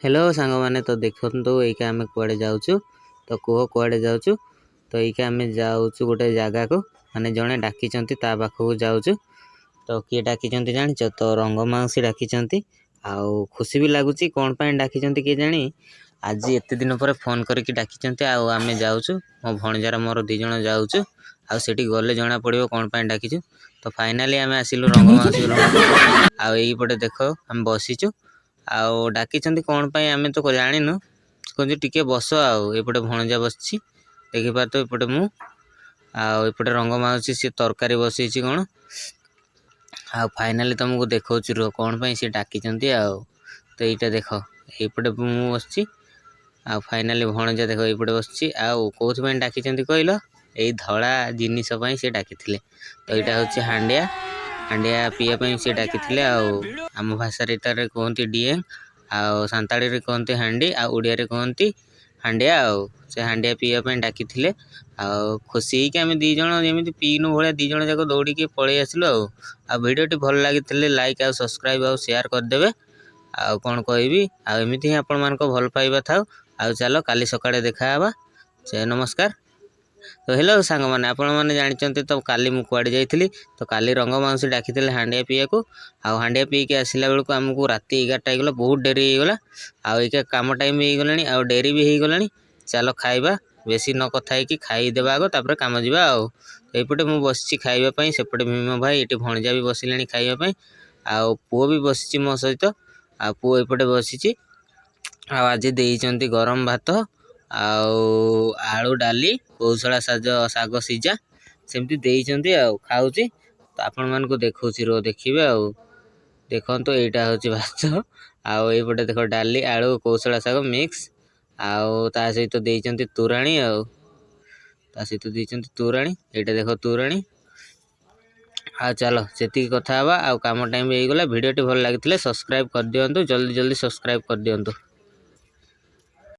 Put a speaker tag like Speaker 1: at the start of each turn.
Speaker 1: Hello सांग मैंने तो देखो यहीका आम कुआड़े जाऊँ तो कह कुआड़े जाऊँ तो यहीका आम जाऊँ गोटे जगह को माने जड़े डाकी पाखक जाऊँ तो किए डाकी जाच तो रंगमाउसी डाकी आउ खुशी भी लगुच कौन डाकी किए जानी आज एत दिन पर फोन करके डाकी आम जाऊँ मो भणजार मोर दिज जाऊँ आठ गले जना पड़ो कौन डाकी तो फाइनाली आम आसिलु रंगमाउसी आईपटे देख आम बसीचु आउ डाकी कौन आम तो जाणीनु कहते टिके बस आउपटे भणजा बस देखिपार तो एपटे मु आउपटे रंगमाउसी सी तरकारी बसई कौन आ फाइनाली तुमको देखा रो कौन सी डाकी तो यहाँ देख यपटे मु बस फाइनाली भणजा देख ये बस आउ कौथ डाकी कहल यही धड़ा जिनिस सी डाकी तो यहाँ हूँ हांडिया हांडिया पीवाई सी डाकी आम भाषा कहते डीएं आउ सांताड़ी रे कहते हांडी आ उड़िया रे कहते हांडिया से हांडिया पीवाई डाकी आउ खुशी आम दीज जमी पीनु भाया दीज जाक दौड़ के पलि आसलु आ भिडियोटी भल लगी लाइक आउ सब्सक्राइब आउ शेयर करदेवे आउ कौन कहबी आमती ही आपण मान भल पाइबा थाउ आउ चलो काली सकाळे देखा से नमस्कार। तो हेलो सांग मैंने आपण मैंने जानते तो काली मु कुआड़े जाइली तो काली रंगमाउसी डाकी हांडिया पीवा आउ हांडिया पी के आसला बेलू आमको राति 11टा होगला बहुत डेरी होगला आउ काम टाइम भी होगलानी आउ डेरी भी होगलानी चलो खाइबा बेसी न कथा है खाईदेवा आग तापर काम जावा आउपटे मु बस खाइबापी सेपटे भीम भाई ये भणजा भी बसिले खाइबापी आउ पुओ भी बसी मो सहित आ पुओ एपटे बसी आज देइचंती गरम भात आउ आलू डाली कौशला साग सीझा सेमती देइचंती आउ खाऊची तो आपण मान को देखौची रो देखिबे आउ देखंतो एटा होची भात आउ एपटे देखो डाली आलू कौशला साग मिक्स आउ ता सहित देइचंती तुराणी आउ ता सहित देइचंती तुराणी एटा देखो तुराणी आ चलो सेती कथा हवा आउ काम टाइम हो गला वीडियोटी भल लागिथिले सब्सक्राइब कर दियंतु जल्दी जल्दी सब्सक्राइब कर दियंतु।